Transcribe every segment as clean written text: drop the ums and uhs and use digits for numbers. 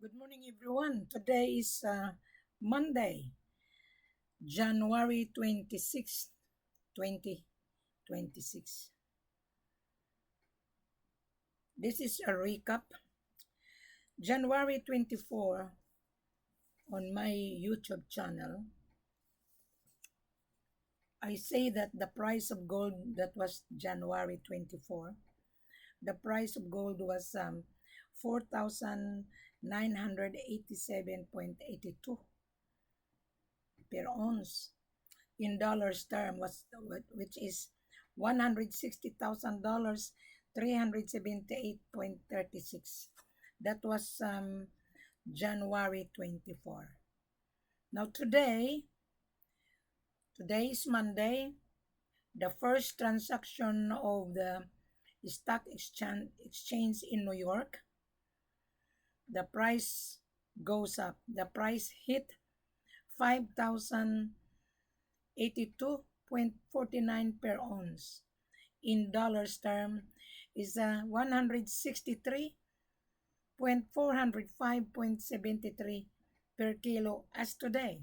Good morning, everyone. Today is Monday, January 26th, 2026. This is a recap. January 24 on my YouTube channel, I say that the price of gold that was January 24, the price of gold was 4,987.82 per ounce. In dollars term was which is $160,000 378.36. That was January 24. Now today is Monday, the first transaction of the stock exchange in New York. The price goes up. The price hit 5,082.49 per ounce. In dollars term is 163.405.73 per kilo as today.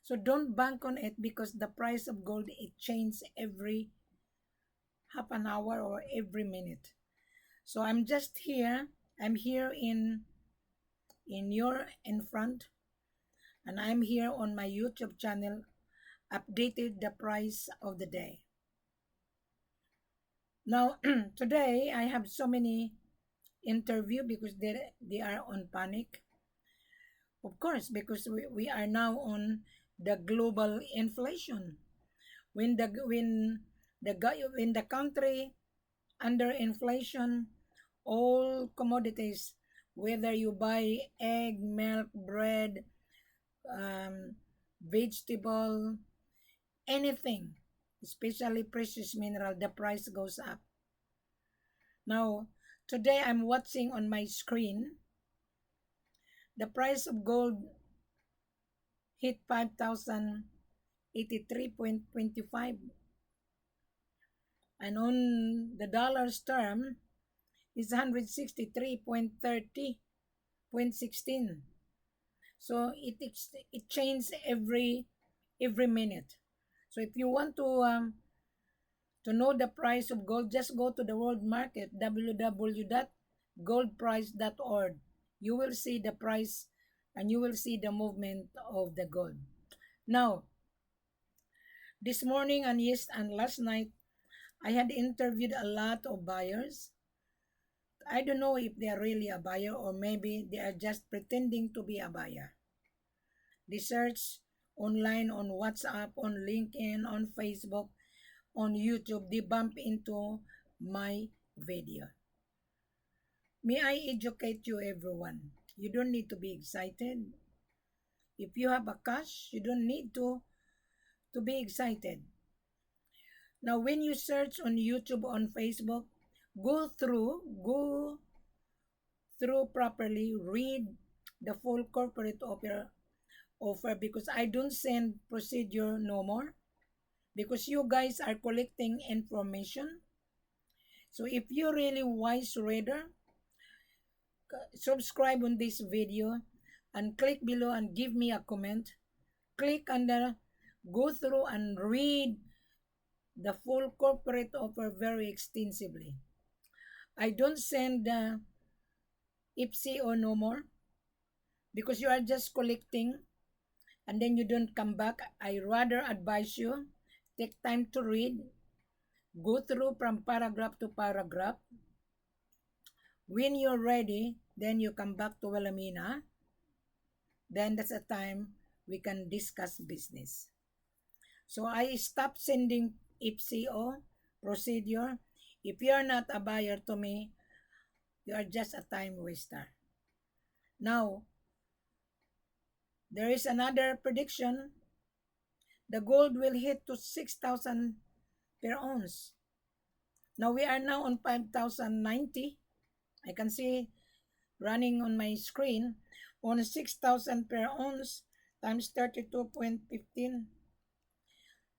So don't bank on it because the price of gold it changes every half an hour or every minute. So I'm just here. I'm here in front, and I'm here on my YouTube channel updated the price of the day. Now today I have so many interview because they are on panic. Of course, because we are now on the global inflation. When the country under inflation, all commodities, whether you buy egg, milk, bread, um, vegetable, anything, especially precious mineral, the price goes up. Now, today I'm watching on my screen, the price of gold hit 5,083.25, and on the dollars term is 163.30.16. So it changes every minute. So if you want to know the price of gold, just go to the world market, www.goldprice.org. You will see the price and you will see the movement of the gold. Now, this morning and last night, I had interviewed a lot of buyers. I don't know if they are really a buyer or maybe they are just pretending to be a buyer. They search online on WhatsApp, on LinkedIn, on Facebook, on YouTube. They bump into my video. May I educate you, everyone? You don't need to be excited. If you have a cash, you don't need to be excited. Now, when you search on YouTube, on Facebook, go through properly, read the full corporate offer because I don't send procedure no more because you guys are collecting information. So if you're really wise reader, subscribe on this video and click below and give me a comment. Click under, go through and read the full corporate offer very extensively. I don't send IPSI or no more because you are just collecting and then you don't come back. I rather advise you take time to read, go through from paragraph to paragraph. When you're ready, then you come back to Wilhelmina. Then that's a time we can discuss business. So I stopped sending IPCO procedure. If you're not a buyer to me, you are just a time waster. Now, there is another prediction. The gold will hit to 6,000 per ounce. Now we are now on 5,090. I can see running on my screen on 6,000 per ounce times 32.15.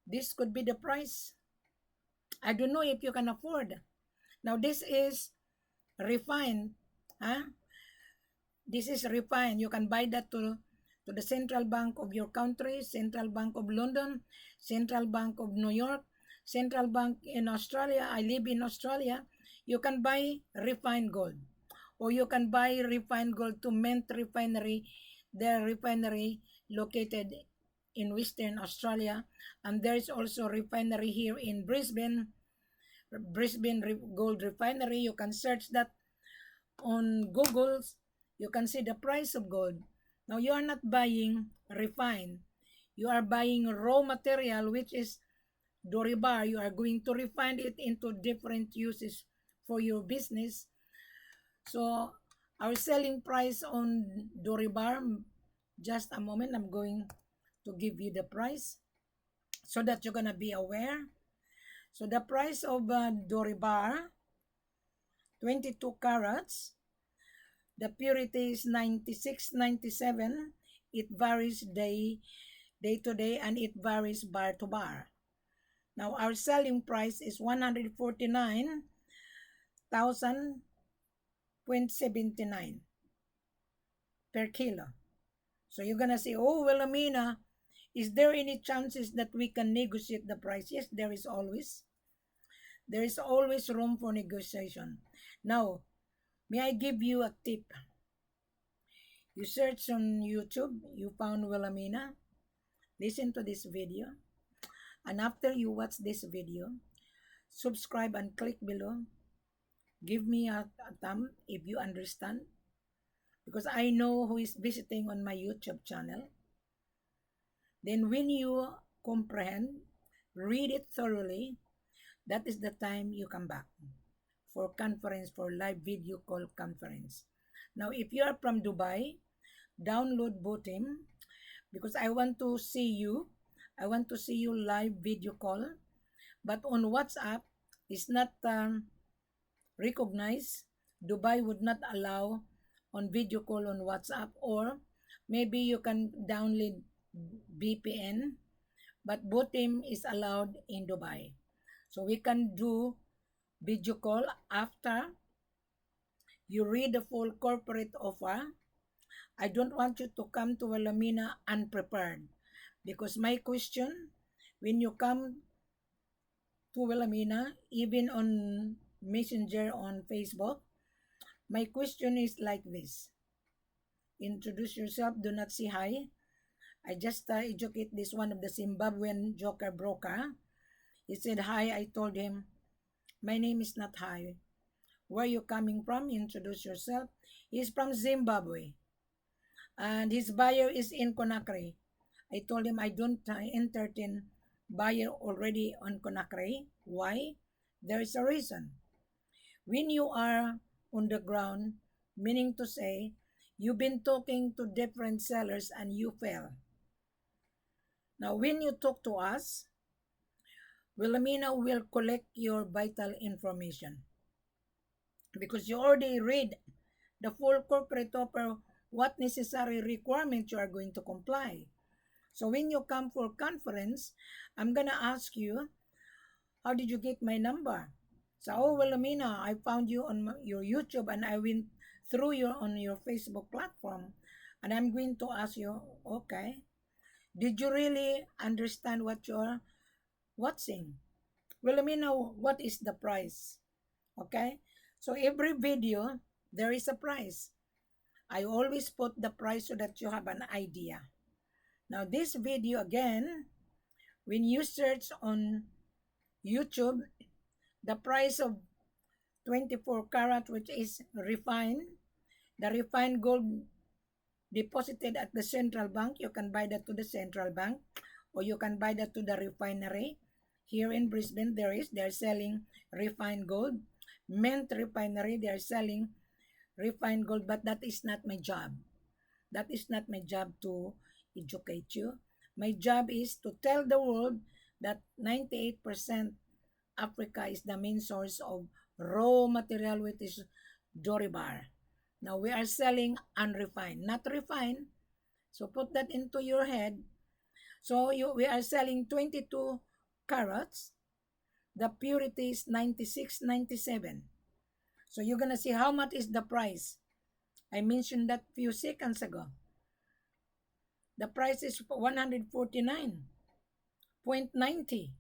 This could be the price. I don't know if you can afford. Now this is refined. Huh? This is refined. You can buy that to the central bank of your country, central bank of London, central bank of New York, central bank in Australia. I live in Australia. You can buy refined gold, or you can buy refined gold to Mint Refinery, their refinery located in Western Australia, and there is also refinery here in Brisbane, Gold Refinery. You can search that on Google. You can see the price of gold. Now you are not buying refined. You are buying raw material, which is Doribar. You are going to refine it into different uses for your business. So our selling price on Doribar, just a moment, I'm going to give you the price so that you're gonna be aware. So the price of Doribar, 22 carats, the purity is 96.97. It varies day to day, and it varies bar to bar. Now our selling price is 149,000.79 per kilo. So you're gonna say, oh well, Amina, is there any chances that we can negotiate the price? Yes, there is always. There is always room for negotiation. Now, may I give you a tip? You search on YouTube, you found Wilhelmina, listen to this video, and after you watch this video, subscribe and click below. Give me a thumb if you understand, because I know who is visiting on my YouTube channel. Then when you comprehend, read it thoroughly, that is the time you come back for conference, for live video call conference. Now, if you are from Dubai, download Botim, because I want to see you. I want to see you live video call. But on WhatsApp, it's not recognized. Dubai would not allow on video call on WhatsApp, or maybe you can download VPN, but Botim is allowed in Dubai. So we can do video call after you read the full corporate offer. I don't want you to come to Wilhelmina unprepared, because my question, when you come to Wilhelmina, even on Messenger on Facebook, my question is like this. Introduce yourself, do not say hi. I just educate this one of the Zimbabwean joker broker. He said hi. I told him, my name is not hi. Where you coming from? Introduce yourself. He's from Zimbabwe. And his buyer is in Conakry. I told him I don't entertain buyer already on Conakry. Why? There is a reason. When you are on the ground, meaning to say, you've been talking to different sellers and you fail. Now, when you talk to us, Wilhelmina will collect your vital information, because you already read the full corporate offer, what necessary requirements you are going to comply. So when you come for conference, I'm gonna ask you, how did you get my number? So, oh well, Amina, I found you on your YouTube, and I went through your on your Facebook platform, and I'm going to ask you, okay, did you really understand what you're watching? Well, Amina, what is the price? Okay, so every video there is a price. I always put the price so that you have an idea. Now this video again, when you search on YouTube, the price of 24 karat, which is refined, the refined gold deposited at the central bank, you can buy that to the central bank, or you can buy that to the refinery. Here in Brisbane, they're selling refined gold. Mint Refinery, they're selling refined gold, but that is not my job. That is not my job to educate you. My job is to tell the world that 98% Africa is the main source of raw material, which is Doribar. Now we are selling unrefined, not refined. So put that into your head. So we are selling 22 carats. The purity is 96.97. So you're gonna see how much is the price I mentioned that few seconds ago. The price is 149.90.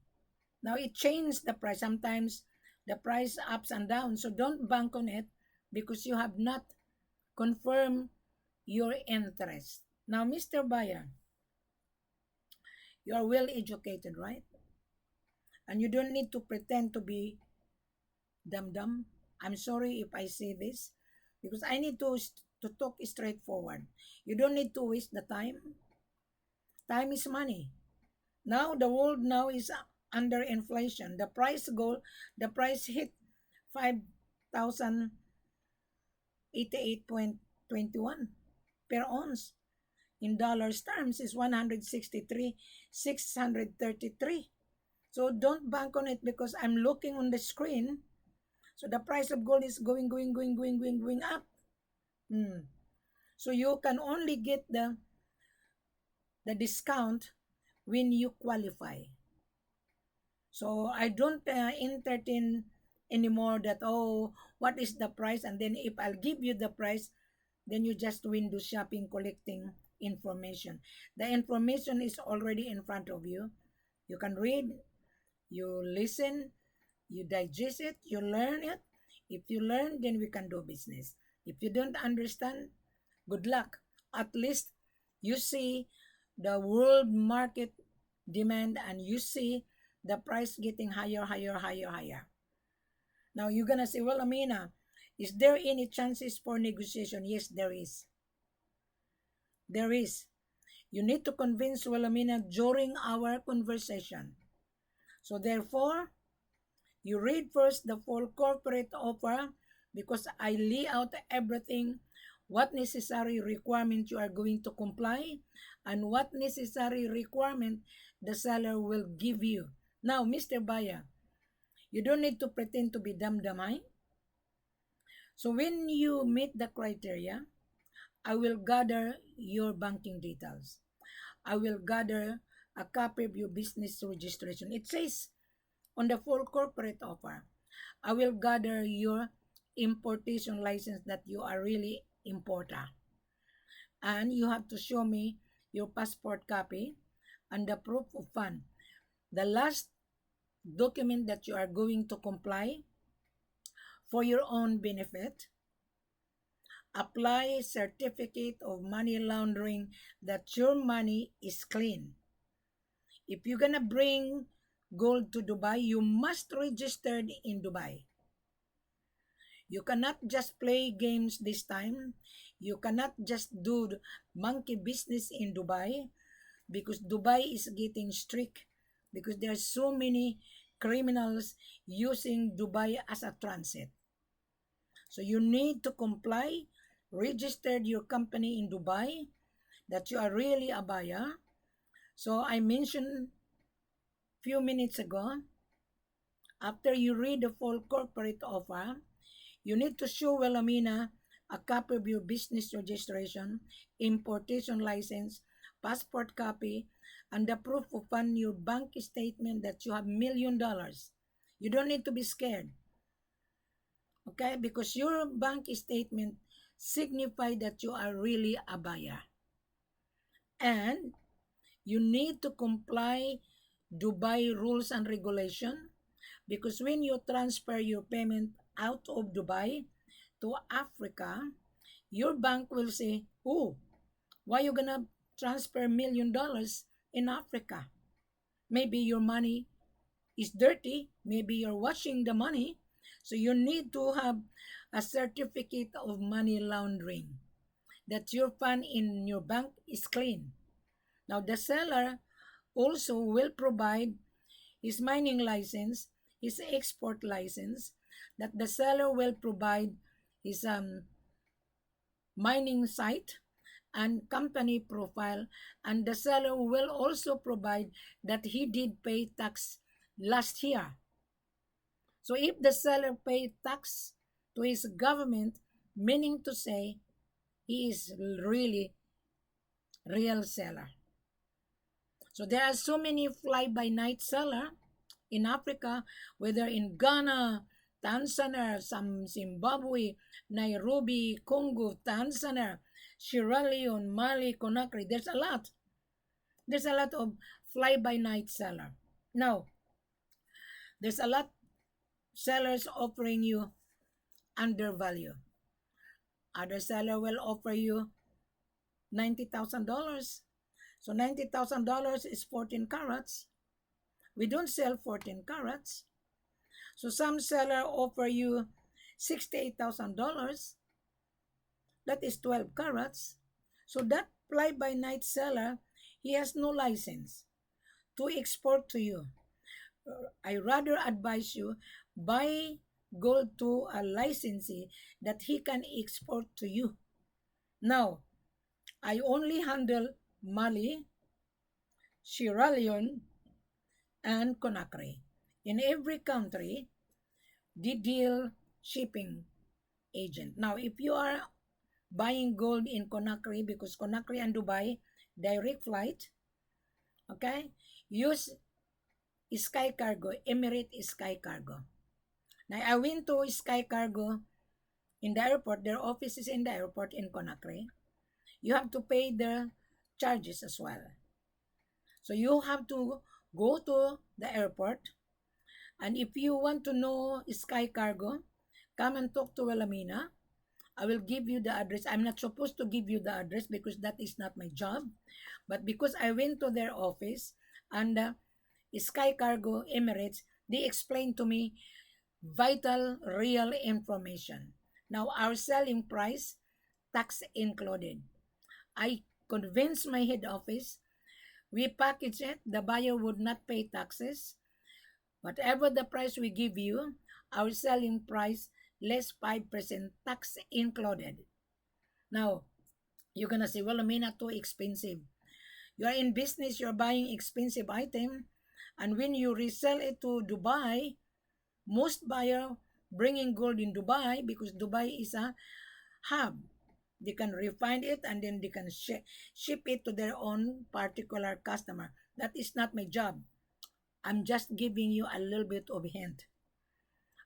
Now it changed the price. Sometimes the price ups and down. So don't bank on it because you have not confirmed your interest. Now, Mr. Buyer, you are well educated, right? And you don't need to pretend to be dumb. I'm sorry if I say this because I need to talk straightforward. You don't need to waste the time. Time is money. Now the world now is under inflation. The price hit 5,088.21 per ounce. In dollars terms is 163,633. So don't bank on it because I'm looking on the screen. So the price of gold is going up. Hmm. So you can only get the discount when you qualify. So I don't entertain anymore that, oh, what is the price? And then if I'll give you the price, then you just window shopping collecting information. The information is already in front of you. You can read, you listen, you digest it, you learn it. If you learn, then we can do business. If you don't understand, good luck. At least you see the world market demand and you see the price getting higher. Now you're gonna say, well, Amina, is there any chances for negotiation? Yes, there is. There is. You need to convince Wilhelmina during our conversation. So therefore, you read first the full corporate offer because I lay out everything, what necessary requirement you are going to comply and what necessary requirement the seller will give you. Now, Mr. Buyer, you don't need to pretend to be dumb-dumb. So when you meet the criteria, I will gather your banking details. I will gather a copy of your business registration. It says on the full corporate offer, I will gather your importation license that you are really importer. And you have to show me your passport copy and the proof of fund. The last document that you are going to comply for your own benefit, apply certificate of money laundering that your money is clean. If you're gonna bring gold to Dubai, you must register in Dubai. You cannot just play games this time. You cannot just do monkey business in Dubai because Dubai is getting strict because there are so many criminals using Dubai as a transit. So you need to comply, register your company in Dubai that you are really a buyer. So I mentioned few minutes ago, after you read the full corporate offer, you need to show Wilhelmina a copy of your business registration, importation license, passport copy, and the proof of fund your bank statement that you have $1,000,000. You don't need to be scared. Okay? Because your bank statement signify that you are really a buyer. And you need to comply Dubai rules and regulation because when you transfer your payment out of Dubai to Africa, your bank will say, oh, why you gonna transfer $1,000,000 in Africa? Maybe your money is dirty, maybe you're washing the money, so you need to have a certificate of money laundering that your fund in your bank is clean. Now the seller also will provide his mining license, his export license, that the seller will provide his mining site and company profile, and the seller will also provide that he did pay tax last year. So if the seller paid tax to his government, meaning to say he is really real seller. So there are so many fly-by-night seller in Africa, whether in Ghana, Tanzania, some Zimbabwe, Nairobi, Congo, Tanzania, Sierra Leone, Mali, Conakry. There's a lot. There's a lot of fly-by-night seller. Now, there's a lot sellers offering you undervalue. Other seller will offer you $90,000. So $90,000 is 14 carats. We don't sell 14 carats. So some seller offer you $68,000. That is 12 carats. So that fly-by-night seller, he has no license to export to you. I rather advise you buy gold to a licensee that he can export to you. Now, I only handle Mali, Sierra Leone, and Conakry. In every country, the deal shipping agent. Now, if you are buying gold in Conakry, because Conakry and Dubai, direct flight, okay, use Sky Cargo, Emirate Sky Cargo. Now, I went to Sky Cargo in the airport. Their office is in the airport in Conakry. You have to pay the charges as well. So you have to go to the airport, and if you want to know Sky Cargo, come and talk to Wilhelmina. I will give you the address. I'm not supposed to give you the address because that is not my job. But because I went to their office and Sky Cargo Emirates, they explained to me vital, real information. Now, our selling price, tax included. I convinced my head office, we package it, the buyer would not pay taxes. Whatever the price we give you, our selling price less 5% tax included. Now, you're gonna say, well, I mean, not too expensive. You are in business, you're buying expensive item, and when you resell it to Dubai, most buyer bringing gold in Dubai because Dubai is a hub. They can refine it and then they can ship it to their own particular customer. That is not my job. I'm just giving you a little bit of hint.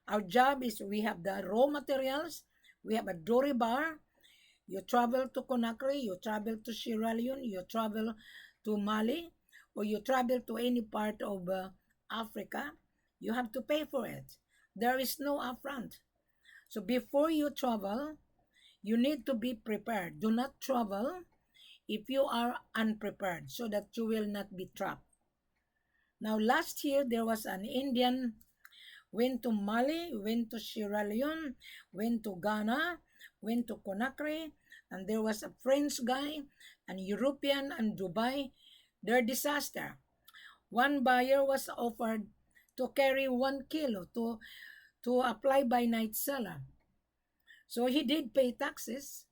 Our job is we have the raw materials, we have a dory bar. You travel to Conakry, you travel to Sierra Leone, you travel to Mali, or you travel to any part of Africa, you have to pay for it. There is no upfront. So before you travel, you need to be prepared. Do not travel if you are unprepared so that you will not be trapped. Now, last year, there was an Indian went to Mali, went to Sierra Leone, went to Ghana, went to Conakry, and there was a French guy, an European, and Dubai. Their disaster. One buyer was offered to carry 1 kilo to apply by night seller. So he did pay taxes,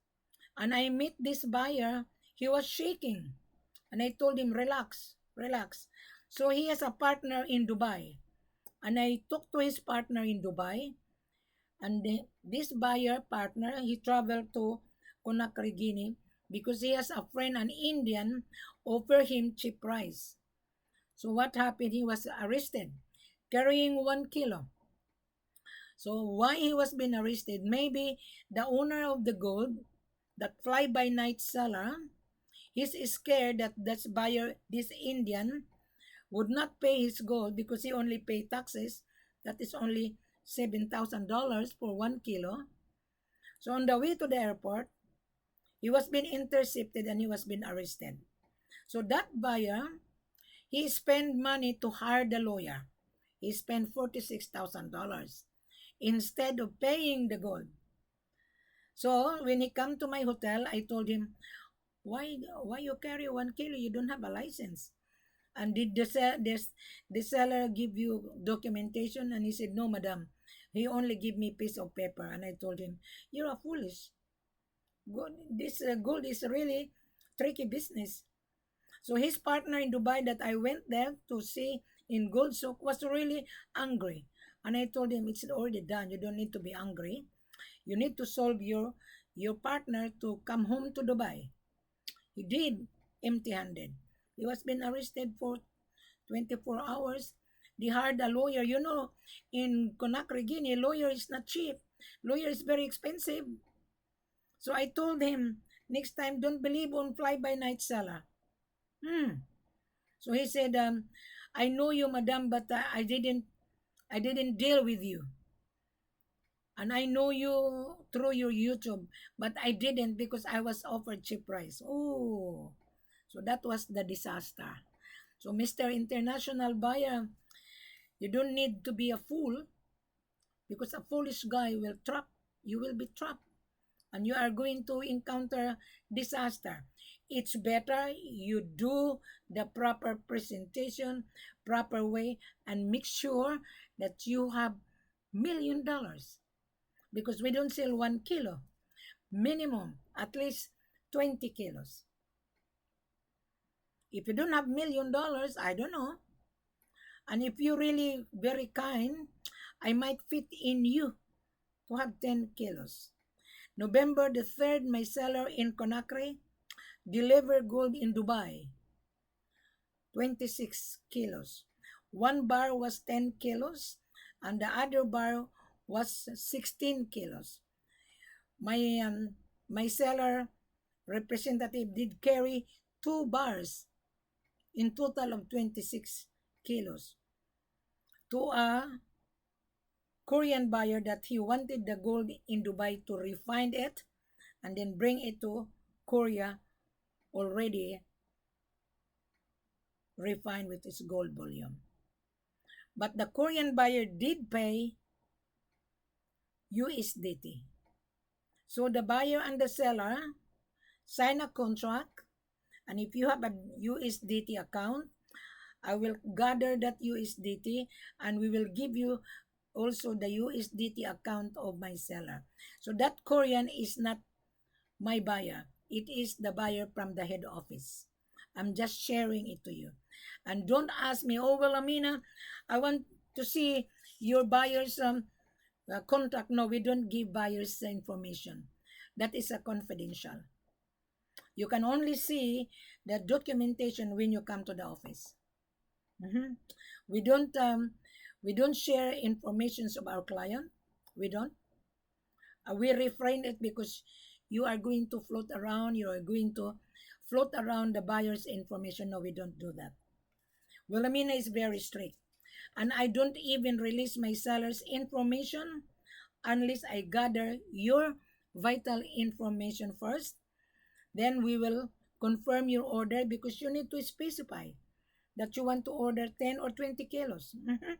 and I met this buyer. He was shaking, and I told him, relax, relax. So he has a partner in Dubai. And I talked to his partner in Dubai. And this buyer partner, he traveled to Conakry, Guinea, because he has a friend, an Indian, offer him cheap price. So what happened? He was arrested, carrying 1 kilo. So why he was being arrested? Maybe the owner of the gold, that fly-by-night seller, he's scared that this buyer, this Indian, would not pay his gold because he only paid taxes. That is only $7,000 for 1 kilo. So on the way to the airport, he was being intercepted and he was being arrested. So that buyer, he spent money to hire the lawyer. He spent $46,000 instead of paying the gold. So when he come to my hotel, I told him, why you carry 1 kilo? You don't have a license. And did the seller give you documentation? And he said, no, madam. He only give me piece of paper. And I told him, you're a foolish. This gold is really tricky business. So his partner in Dubai that I went there to see in Gold Souk was really angry. And I told him, it's already done. You don't need to be angry. You need to solve your partner to come home to Dubai. He did, empty-handed. He was been arrested for 24 hours. They hired a lawyer. You know, in Conakry, Guinea, lawyer is not cheap. Lawyer is very expensive. So I told him, next time, don't believe on fly-by-night seller. Hmm. So he said, I know you, madam, but I didn't deal with you. And I know you through your YouTube, but I didn't because I was offered cheap price. Oh, so that was the disaster. So, Mr. International Buyer, you don't need to be a fool because a foolish guy will trap. You will be trapped and you are going to encounter disaster. It's better you do the proper presentation, proper way, and make sure that you have $1 million because we don't sell 1 kilo, minimum at least 20 kilos. If you don't have $1 million, I don't know. And if you're really very kind, I might fit in you to have 10 kilos. November the 3rd, my seller in Conakry delivered gold in Dubai, 26 kilos. One bar was 10 kilos and the other bar was 16 kilos. My my seller representative did carry 2 bars in total of 26 kilos to a Korean buyer that he wanted the gold in Dubai to refine it and then bring it to Korea already refined with its gold bullion. But the Korean buyer did pay USDT. So the buyer and the seller sign a contract, and if you have a USDT account, I will gather that USDT and we will give you also the USDT account of my seller. So that Korean is not my buyer. It is the buyer from the head office. I'm just sharing it to you. And don't ask me, oh, well, Amina, I want to see your buyer's contact. No, we don't give buyers information. That is a confidential. You can only see the documentation when you come to the office. Mhm. We don't share informations of our client. We don't. We refrain it because you are going to float around. You are going to float around the buyer's information. No, we don't do that. Wilhelmina is very strict, and I don't even release my seller's information unless I gather your vital information first. Then we will confirm your order because you need to specify that you want to order 10 or 20 kilos. Mhm.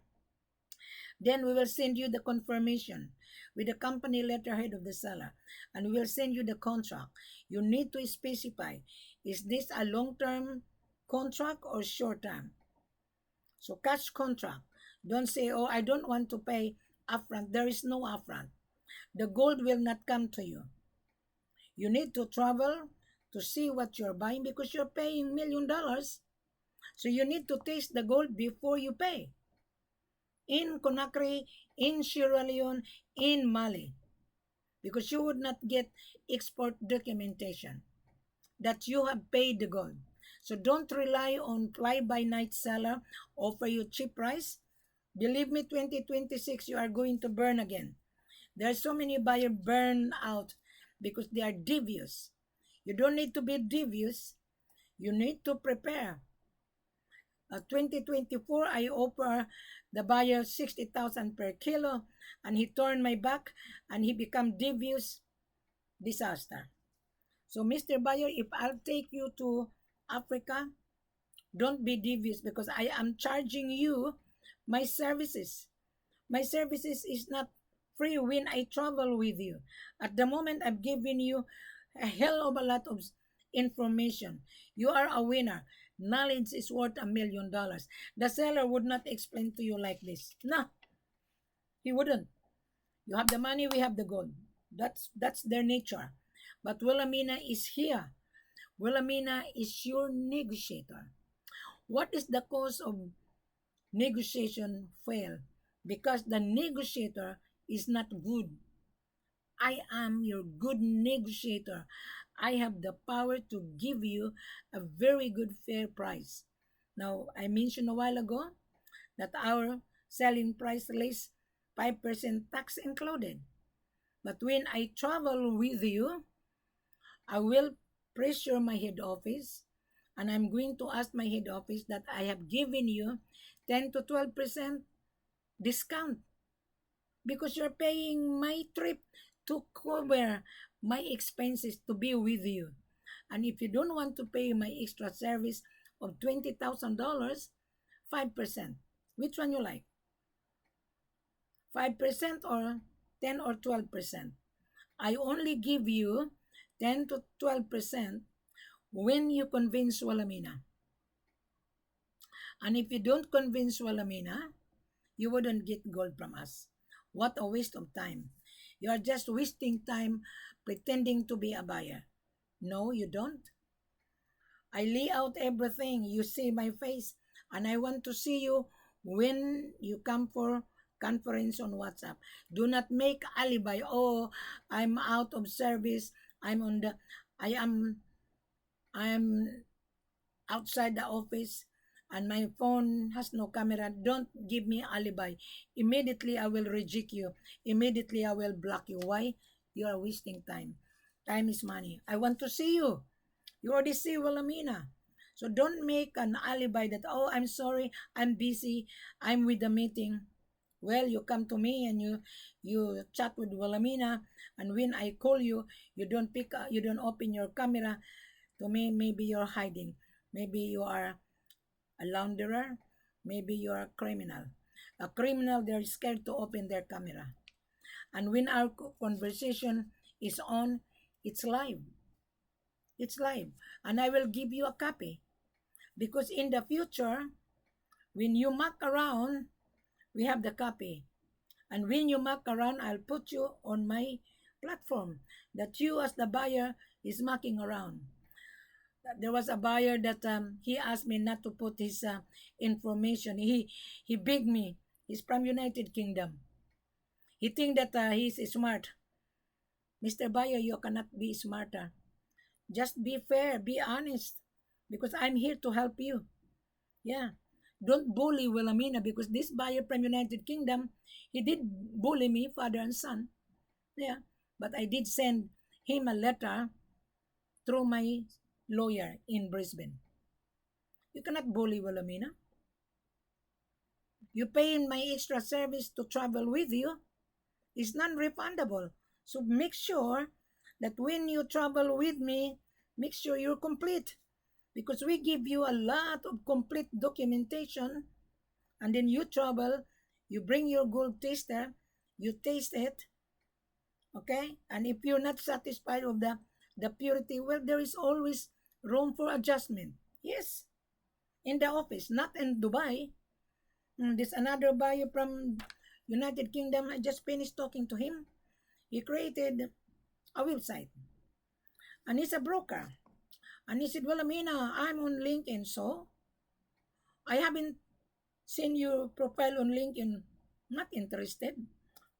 Then we will send you the confirmation with the company letterhead of the seller and we will send you the contract. You need to specify, is this a long-term contract or short-term? So cash contract. Don't say, oh, I don't want to pay upfront. There is no upfront. The gold will not come to you. You need to travel to see what you're buying because you're paying $1 million. So you need to taste the gold before you pay. In Conakry, in Sierra Leone, in Mali, because you would not get export documentation that you have paid the gold. So don't rely on fly-by-night seller offer you cheap price. Believe me, 2026 you are going to burn again. There are so many buyers burn out because they are devious. You don't need to be devious. You need to prepare. 2024, I offer the buyer 60,000 per kilo, and he turned my back, and he become devious disaster. So, Mr. Buyer, if I'll take you to Africa, don't be devious because I am charging you my services. My services is not free when I travel with you. At the moment, I've given you a hell of a lot of information. You are a winner. Knowledge is worth $1 million. The seller would not explain to you like this. No, he wouldn't. You have the money, we have the gold. That's their nature. But Wilhelmina is here. Wilhelmina is your negotiator. What is the cause of negotiation fail? Because the negotiator is not good. I am your good negotiator. I have the power to give you a very good fair price. Now, I mentioned a while ago that our selling price list 5% tax included. But when I travel with you, I will pressure my head office and I'm going to ask my head office that I have given you 10 to 12% discount because you're paying my trip to cover my expenses to be with you. And if you don't want to pay my extra service of $20,000, 5%. Which one you like? 5% or 10 or 12%? I only give you 10 to 12% when you convince Walamina. And if you don't convince Walamina, you wouldn't get gold from us. What a waste of time. You are just wasting time pretending to be a buyer. No, you don't. I lay out everything. You see my face, and I want to see you when you come for conference on WhatsApp. Do not make alibi. Oh, I'm out of service. I'm on the. I am. I am outside the office, and my phone has no camera. Don't give me alibi. Immediately I will reject you. Immediately I will block you. Why? You are wasting time. Time is money. I want to see you. You already see Wilhelmina. So don't make an alibi that, oh, I'm sorry, I'm busy, I'm with the meeting. Well, you come to me and you chat with Wilhelmina, and when I call you, you don't open your camera. To me, maybe you're hiding. Maybe you are a launderer. Maybe you are a criminal. A criminal, they're scared to open their camera. And when our conversation is on, it's live. It's live. And I will give you a copy. Because in the future, when you muck around, we have the copy. And when you muck around, I'll put you on my platform that you as the buyer is mucking around. There was a buyer that he asked me not to put his information. He begged me. He's from United Kingdom. He think that he's smart. Mr. Buyer, you cannot be smarter. Just be fair, be honest, because I'm here to help you. Yeah. Don't bully Wilhelmina because this buyer from United Kingdom, he did bully me, father and son. Yeah. But I did send him a letter through my lawyer in Brisbane. You cannot bully Wilhelmina. You pay in my extra service to travel with you. It's non-refundable. So make sure that when you travel with me, make sure you're complete. Because we give you a lot of complete documentation, and then you travel, you bring your gold taster, you taste it, okay? And if you're not satisfied of the purity, well, there is always room for adjustment. Yes, in the office, not in Dubai. There's another buyer from United Kingdom. I just finished talking to him. He created a website, and he's a broker. And he said, well, Amina, I'm on LinkedIn, so I haven't seen your profile on LinkedIn. Not interested.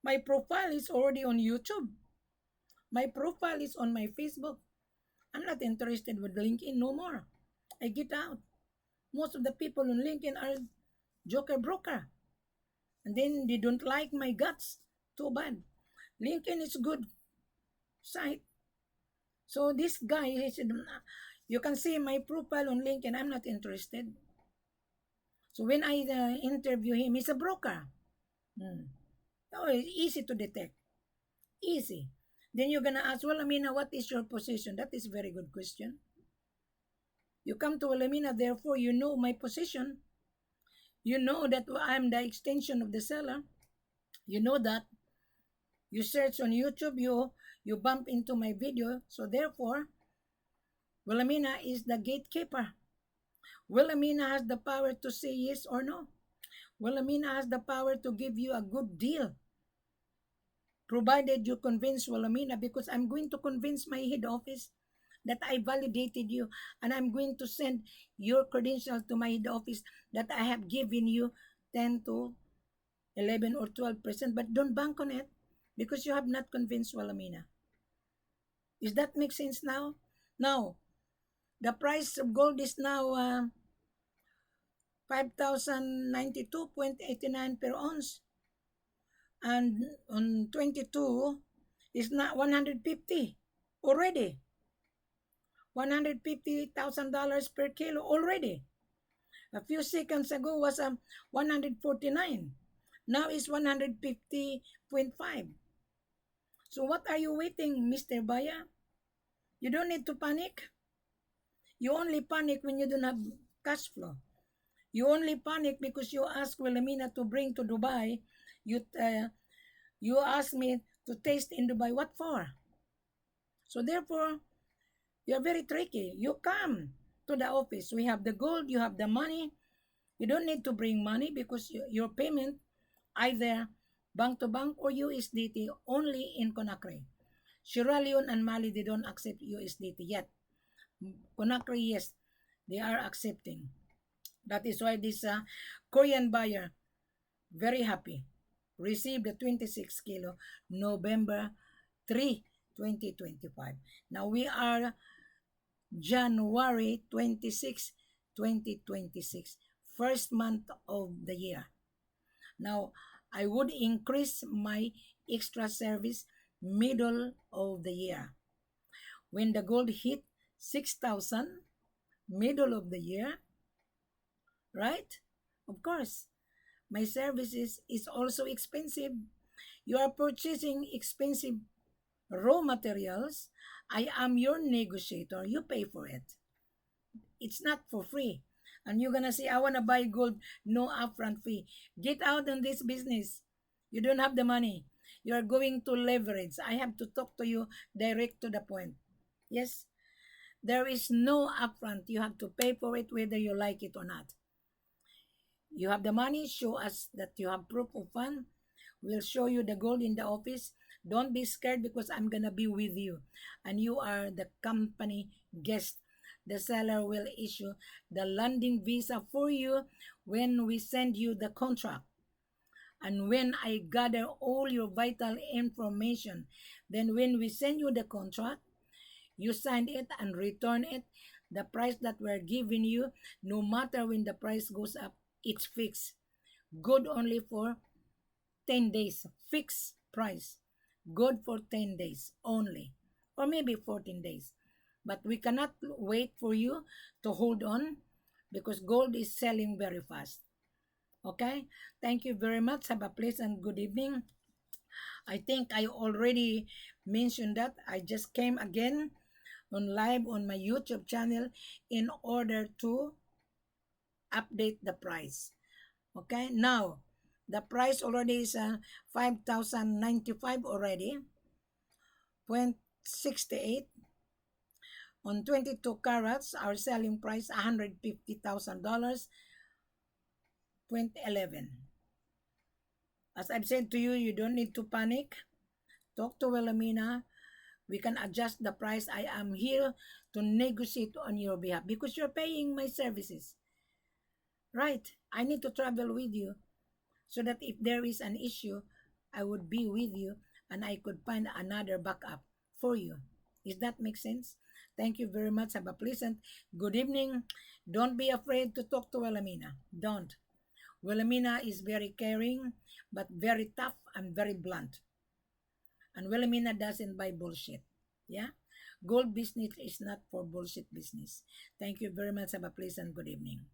My profile is already on YouTube. My profile is on my Facebook. I'm not interested with LinkedIn no more. I get out. Most of the people on LinkedIn are joker broker. And then they don't like my guts. Too bad. LinkedIn is good site. So this guy, he said, you can see my profile on LinkedIn. I'm not interested. So when I interview him, he's a broker. Oh, easy to detect. Easy. Then you're gonna ask, well, Amina, what is your position? That is a very good question. You come to Amina, therefore you know my position. You know that I'm the extension of the seller. You know that. You search on YouTube, you bump into my video. So therefore, Wilhelmina is the gatekeeper. Wilhelmina has the power to say yes or no. Wilhelmina has the power to give you a good deal. Provided you convince Wilhelmina, because I'm going to convince my head office that I validated you, and I'm going to send your credentials to my head office that I have given you 10 to 11 or 12%, but don't bank on it because you have not convinced Wilhelmina. Does that make sense now? Now, the price of gold is now 5,092.89 per ounce. And on 22 is not 150 already. $150,000 per kilo already. A few seconds ago was 149. Now is 150.5. So what are you waiting, Mr. Baya? You don't need to panic. You only panic when you don't have cash flow. You only panic because you ask Wilhelmina to bring to Dubai. You ask me to taste in Dubai. What for? So therefore, you're very tricky. You come to the office. We have the gold. You have the money. You don't need to bring money because your payment either bank to bank or USDT only in Conakry. Sierra Leone and Mali, they don't accept USDT yet. Conakry, yes, they are accepting. That is why this Korean buyer, very happy, received the 26 kilo November 3, 2025. Now we are January 26, 2026, first month of the year. Now, I would increase my extra service middle of the year. When the gold hit 6,000, middle of the year, right? Of course, my services is also expensive. You are purchasing expensive raw materials. I am your negotiator. You pay for it. It's not for free. And you're gonna say, I wanna buy gold, no upfront fee. Get out in this business. You don't have the money. You're going to leverage. I have to talk to you direct to the point. Yes, there is no upfront. You have to pay for it whether you like it or not. You have the money, show us that you have proof of fund. We'll show you the gold in the office. Don't be scared because I'm gonna be with you. And you are the company guest. The seller will issue the landing visa for you when we send you the contract. And when I gather all your vital information, then when we send you the contract, you sign it and return it. The price that we're giving you, no matter when the price goes up, it's fixed. Good only for 10 days. Fixed price. Good for 10 days only. Or maybe 14 days. But we cannot wait for you to hold on because gold is selling very fast. Okay? Thank you very much. Have a pleasant good evening. I think I already mentioned that. I just came again on live on my YouTube channel in order to update the price. Okay? Now, the price already is 5,095 already. 0.68 on 22 carats, our selling price $150,000. 0.11. As I've said to you, you don't need to panic. Talk to Wilhelmina. We can adjust the price. I am here to negotiate on your behalf because you're paying my services. Right? I need to travel with you so that if there is an issue, I would be with you and I could find another backup for you. Does that make sense? Thank you very much. Have a pleasant good evening. Don't be afraid to talk to Wilhelmina. Don't. Wilhelmina is very caring, but very tough and very blunt. And Wilhelmina doesn't buy bullshit. Yeah? Gold business is not for bullshit business. Thank you very much. Have a pleasant good evening.